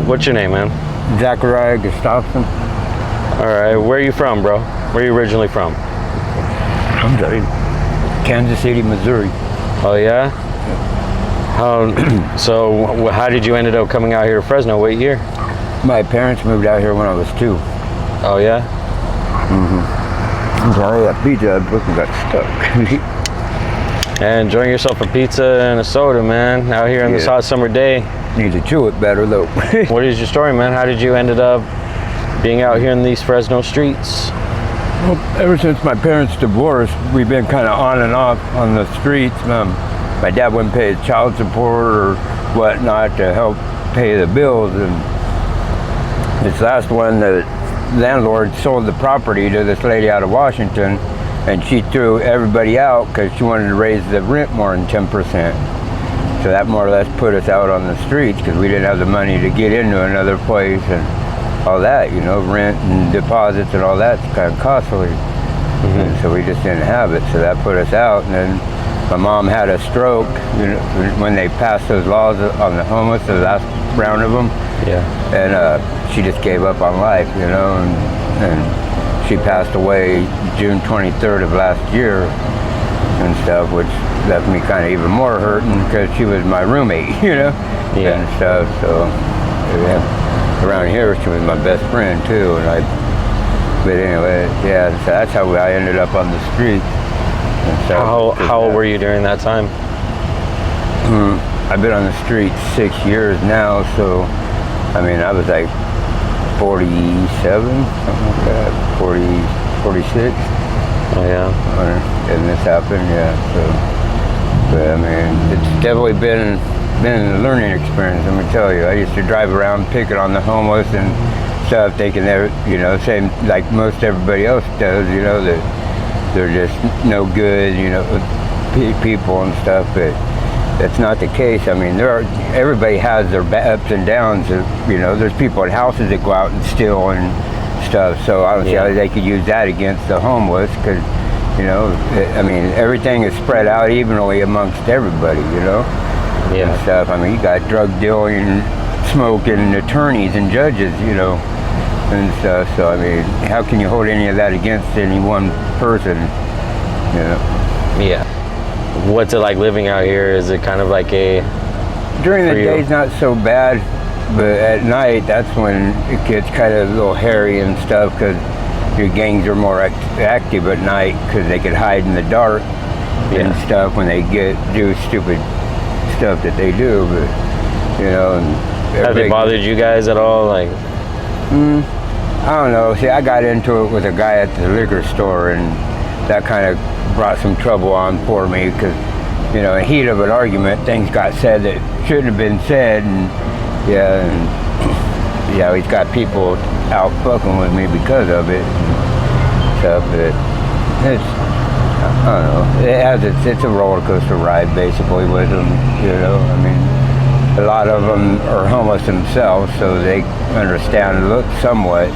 What's your name, man? Zachariah Gustafson. All right, where are you from, bro? Where are you originally from? I'm sorry. Kansas City, Missouri. Oh yeah? So how did you end up coming out here to Fresno? What year? My parents moved out here when I was 2. Oh yeah? I'm sorry, that pizza I got stuck. And enjoying yourself a pizza and a soda, man, out here on this hot summer day. Need to chew it better though. What is your story, man? How did you ended up being out here in these Fresno streets? Well, ever since my parents divorced, we've been kind of on and off on the streets. My dad wouldn't pay his child support or whatnot to help pay the bills, and this last one, the landlord sold the property to this lady out of Washington, and she threw everybody out because she wanted to raise the rent more than 10%. So that more or less put us out on the streets because we didn't have the money to get into another place and all that, you know, rent and deposits and all that's kind of costly. And so we just didn't have it, so that put us out. And then my mom had a stroke, you know, when they passed those laws on the homeless, the last round of them. Yeah. And she just gave up on life, you know, and she passed away June 23rd of last year and stuff, which left me kind of even more hurting because she was my roommate, you know, and stuff. So around here, she was my best friend too, but anyway, yeah, so that's how I ended up on the streets. How old were you during that time? I've been on the streets 6 years now, so I mean, I was like 47, something like that, 46. Oh yeah. And this happened, yeah. So, but I mean, it's definitely been a learning experience. Let me tell you. I used to drive around picking on the homeless and stuff, thinking they're, you know, same like most everybody else does, you know, that they're just no good, you know, people and stuff. But that's not the case. I mean, everybody has their ups and downs. You know, there's people in houses that go out and steal and stuff. So I don't see how they could use that against the homeless, because, you know, I mean, everything is spread out evenly amongst everybody, you know, and stuff. I mean, you got drug dealing, smoking attorneys and judges, you know, and stuff. So I mean, how can you hold any of that against any one person, you know? Yeah. What's it like living out here? Is it kind of like during the day it's not so bad, but at night that's when it gets kind of a little hairy and stuff, because your gangs are more active at night because they can hide in the dark and stuff when they do stupid stuff that they do. But you know, and have they bothered you guys at all? Like, I don't know. See, I got into it with a guy at the liquor store, and that kind of brought some trouble on for me, because, you know, in the heat of an argument, things got said that shouldn't have been said, and he's got people out fucking with me because of it and stuff. But it's, I don't know, it's a roller coaster ride basically with them, you know. I mean, a lot of them are homeless themselves, so they understand somewhat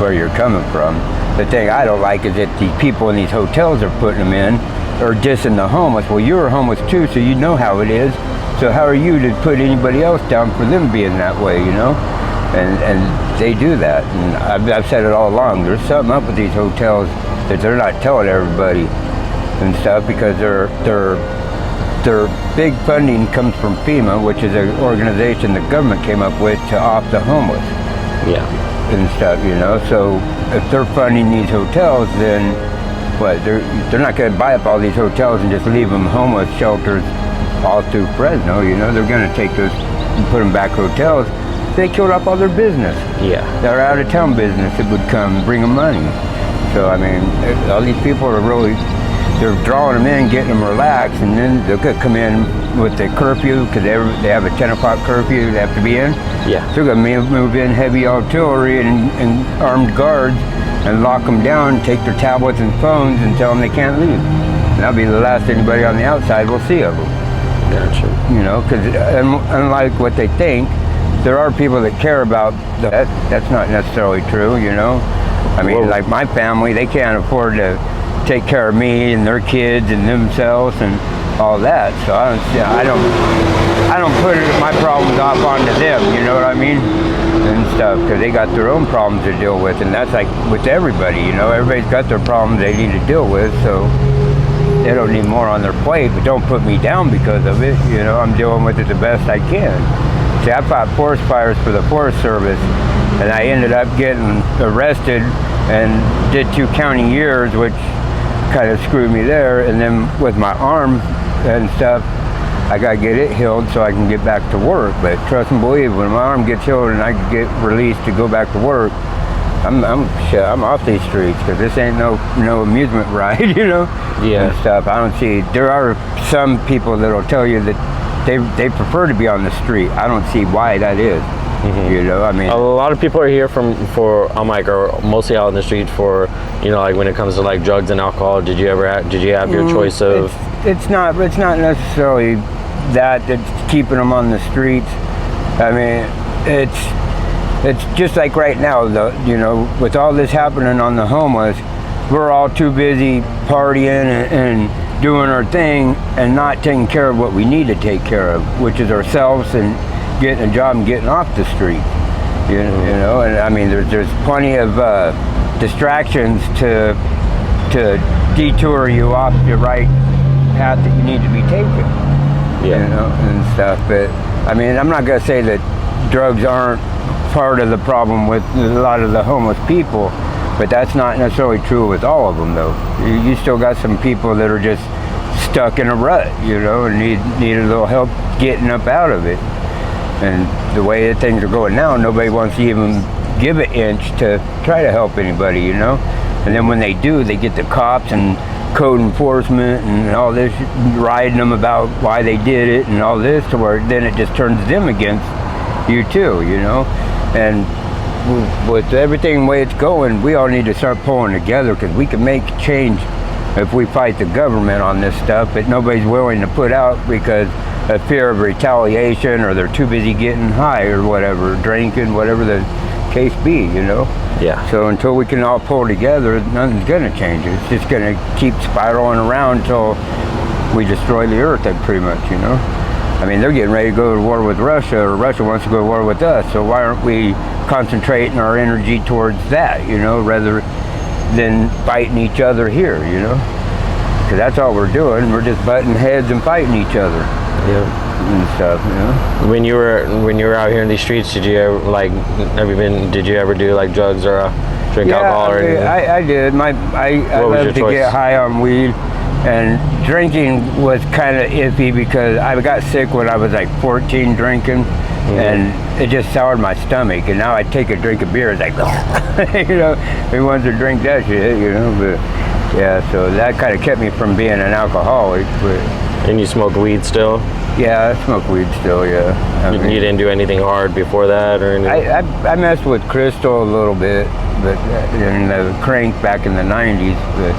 where you're coming from. The thing I don't like is that these people in these hotels are putting them in, or dissing the homeless. Well, you're homeless too, so you know how it is. So how are you to put anybody else down for them being that way, you know? And they do that. And I've said it all along. There's something up with these hotels that they're not telling everybody and stuff, because their big funding comes from FEMA, which is an organization the government came up with to off the homeless. Yeah. And stuff, you know. So if they're funding these hotels, then what? They're not going to buy up all these hotels and just leave them homeless shelters all through Fresno. You know, they're going to take those and put them back hotels. They killed off all their business. Yeah. Their out of town business that would come bring them money. So I mean, all these people are really, they're drawing them in, getting them relaxed, and then they'll come in with the curfew, because they have a 10 o'clock curfew they have to be in. Yeah. They're going to move in heavy artillery and armed guards and lock them down, take their tablets and phones, and tell them they can't leave. And that'll be the last anybody on the outside will see of them. Gotcha. You know, because unlike what they think, there are people that care about that. That's not necessarily true, you know. I mean, like my family, they can't afford to take care of me and their kids and themselves and all that. So I don't put my problems off onto them. You know what I mean? and stuff, because they got their own problems to deal with, and that's like with everybody, you know, everybody's got their problems they need to deal with, so they don't need more on their plate, but don't put me down because of it, you know, I'm dealing with it the best I can. See, I fought forest fires for the Forest Service, and I ended up getting arrested and did 2 county years, which kind of screwed me there, and then with my arm and stuff, I got to get it healed so I can get back to work. But trust and believe, when my arm gets healed and I can get released to go back to work, I'm off these streets, because this ain't no amusement ride, you know. Yeah. And stuff. I don't see. There are some people that'll tell you that they prefer to be on the street. I don't see why that is. Mm-hmm. You know, I mean, a lot of people are here are mostly out in the street for, you know, like when it comes to like drugs and alcohol. Did you have your choice of? It's not necessarily that's keeping them on the streets. I mean, it's just like right now, you know, with all this happening on the homeless, we're all too busy partying and doing our thing and not taking care of what we need to take care of, which is ourselves and getting a job and getting off the street. You know, and I mean, there's plenty of distractions to detour you off the right path that you need to be taking. Yeah. You know, and stuff. But I mean, I'm not gonna say that drugs aren't part of the problem with a lot of the homeless people, but that's not necessarily true with all of them, though. You still got some people that are just stuck in a rut, you know, and need a little help getting up out of it. And the way that things are going now, nobody wants to even give an inch to try to help anybody, you know. And then when they do, they get the cops and code enforcement and all this riding them about why they did it and all this, to where then it just turns them against you too, you know. And with everything the way it's going, we all need to start pulling together, because we can make change if we fight the government on this stuff, but nobody's willing to put out because of fear of retaliation, or they're too busy getting high or whatever, drinking, whatever the case be, you know. Yeah. So until we can all pull together, nothing's gonna change. It's just gonna keep spiraling around until we destroy the earth, pretty much, you know. I mean, they're getting ready to go to war with Russia, or Russia wants to go to war with us, so why aren't we concentrating our energy towards that, you know, rather than fighting each other here, you know? Because that's all we're doing. We're just butting heads and fighting each other. Yeah. And stuff, you know. When you were out here in these streets, did you ever do like drugs or drink alcohol or anything? I did. I love to get high on weed, and drinking was kind of iffy because I got sick when I was like 14 drinking, and it just soured my stomach. And now I take a drink of beer, it's like, you know, who wants to drink that shit, you know? But yeah, so that kind of kept me from being an alcoholic. But and you smoke weed still? Yeah, I smoke weed still, yeah. You didn't do anything hard before that or anything? I messed with crystal a little bit, but in the crank back in the 90s. But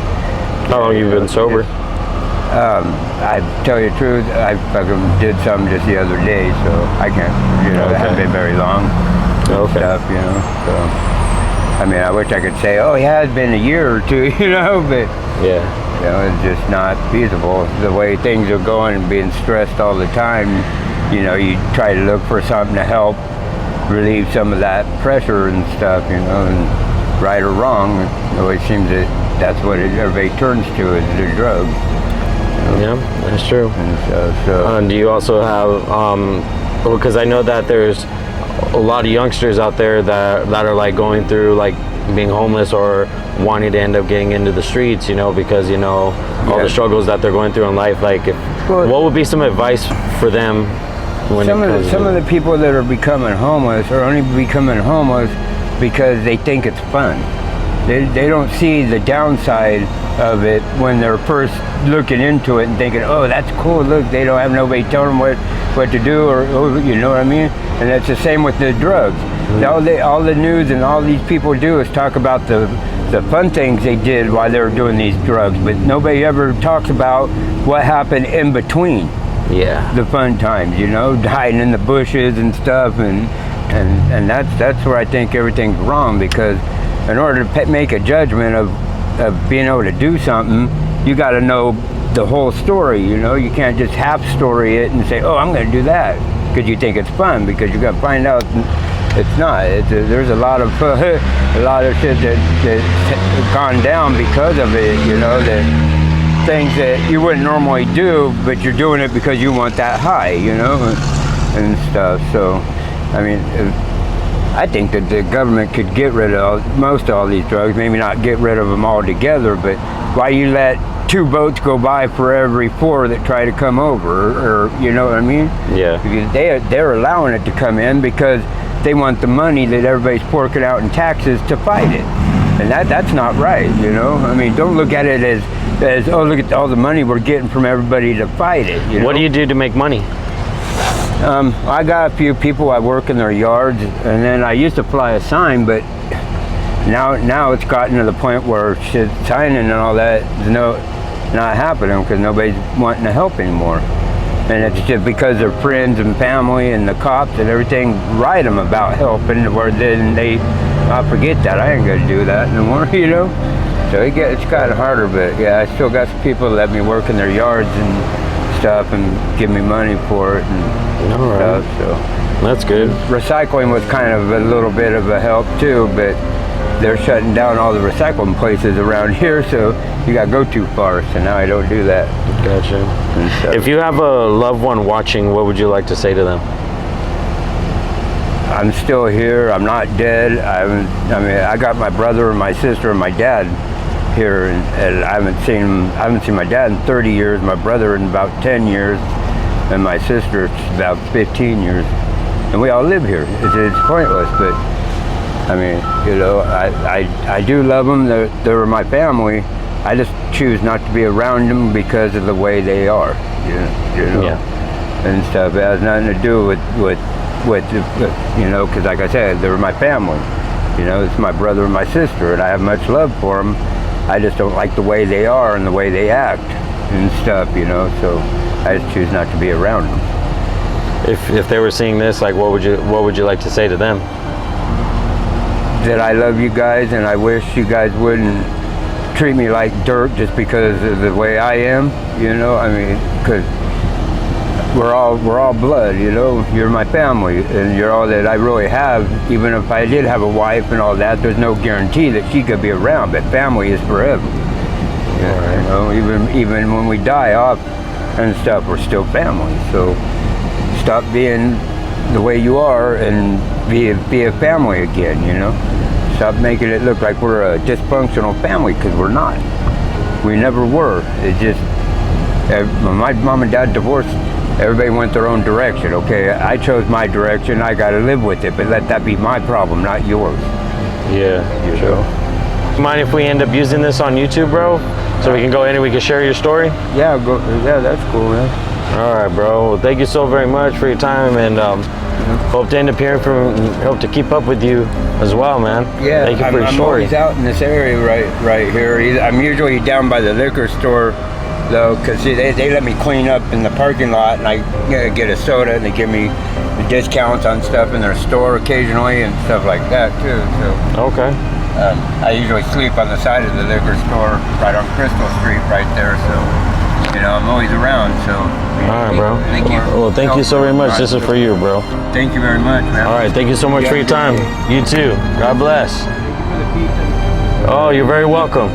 how long have you been sober? I tell you the truth, I fucking did some just the other day, so I can't, you know, it hasn't been very long. Stuff, you know, so. I mean, I wish I could say, oh yeah, it's been a year or two, you know, but yeah. You know, it's just not feasible. The way things are going and being stressed all the time, you know, you try to look for something to help relieve some of that pressure and stuff, you know, and right or wrong, it always seems that that's what everybody turns to, is the drugs. You know? Yeah, that's true. And do you also have, because I know that there's a lot of youngsters out there that are like going through like being homeless or wanting to end up getting into the streets, you know, because, you know, all the struggles that they're going through in life. Like, what would be some advice for them? Some of the people that are becoming homeless are only becoming homeless because they think it's fun. They don't see the downside of it when they're first looking into it and thinking, oh, that's cool, look, they don't have nobody telling them what to do, or you know what I mean? And that's the same with the drugs. All the news and all these people do is talk about the fun things they did while they were doing these drugs, but nobody ever talks about what happened in between. Yeah. The fun times, you know, hiding in the bushes and stuff, and that's where I think everything's wrong, because in order to make a judgment of being able to do something, you got to know the whole story, you know. You can't just half story it and say, oh, I'm going to do that because you think it's fun, because you got to find out It's not. There's a lot of a lot of shit that's gone down because of it. You know, that things that you wouldn't normally do, but you're doing it because you want that high. You know, and stuff. So, I mean, I think that the government could get rid of most of all these drugs. Maybe not get rid of them altogether, but why you let 2 boats go by for every 4 that try to come over, or you know what I mean? Yeah. Because they're allowing it to come in because they want the money that everybody's forking out in taxes to fight it, and that's not right. You know, I mean, don't look at it as oh, look at all the money we're getting from everybody to fight it. You know? What do you do to make money? I got a few people I work in their yards, and then I used to fly a sign, but now it's gotten to the point where shit, signing and all that is not happening because nobody's wanting to help anymore. And it's just because their friends and family and the cops and everything write them about helping, where then I forget that, I ain't gonna do that no more, you know? So it's gotten harder, but yeah, I still got some people that let me work in their yards and stuff and give me money for it and stuff, so. That's good. Recycling was kind of a little bit of a help too, but they're shutting down all the recycling places around here, so you got to go too far. So now I don't do that. Gotcha. If you have a loved one watching, what would you like to say to them? I'm still here. I'm not dead. I mean, I got my brother and my sister and my dad here, and I haven't seen my dad in 30 years. My brother in about 10 years, and my sister about 15 years. And we all live here. It's pointless, but. I mean, you know, I do love them. They're my family. I just choose not to be around them because of the way they are, you know, and stuff. It has nothing to do with you know, because like I said, they're my family. You know, it's my brother and my sister, and I have much love for them. I just don't like the way they are and the way they act and stuff, you know. So I just choose not to be around them. If they were seeing this, like, what would you like to say to them? That I love you guys, and I wish you guys wouldn't treat me like dirt just because of the way I am, you know. I mean, because we're all blood, you know. You're my family, and you're all that I really have. Even if I did have a wife and all that, there's no guarantee that she could be around. But family is forever. You know, even when we die off and stuff, we're still family. So stop being the way you are and be a family again, you know. Stop making it look like we're a dysfunctional family, because we're not. We never were. It just, when my mom and dad divorced, everybody went their own direction. Okay, I chose my direction, I gotta live with it, but let that be my problem, not yours. Yeah, you sure. know? Mind if we end up using this on YouTube, bro? So we can go in and we can share your story? Yeah, that's cool, man. All right, bro. Well, thank you so very much for your time, and hope to end up hearing from, hope to keep up with you as well, man. Yeah, thank you for your I'm story. always out in this area right here. I'm usually down by the liquor store, though, because they let me clean up in the parking lot, and I get a soda, and they give me discounts on stuff in their store occasionally and stuff like that too. So okay. I usually sleep on the side of the liquor store right on Crystal Street right there, so. You know, I'm always around, so. All right, bro. Thank you. Well, thank you so very much. This is for you, bro. Thank you very much, man. All right, thank you so much for your time. You too. God bless. Oh, you're very welcome.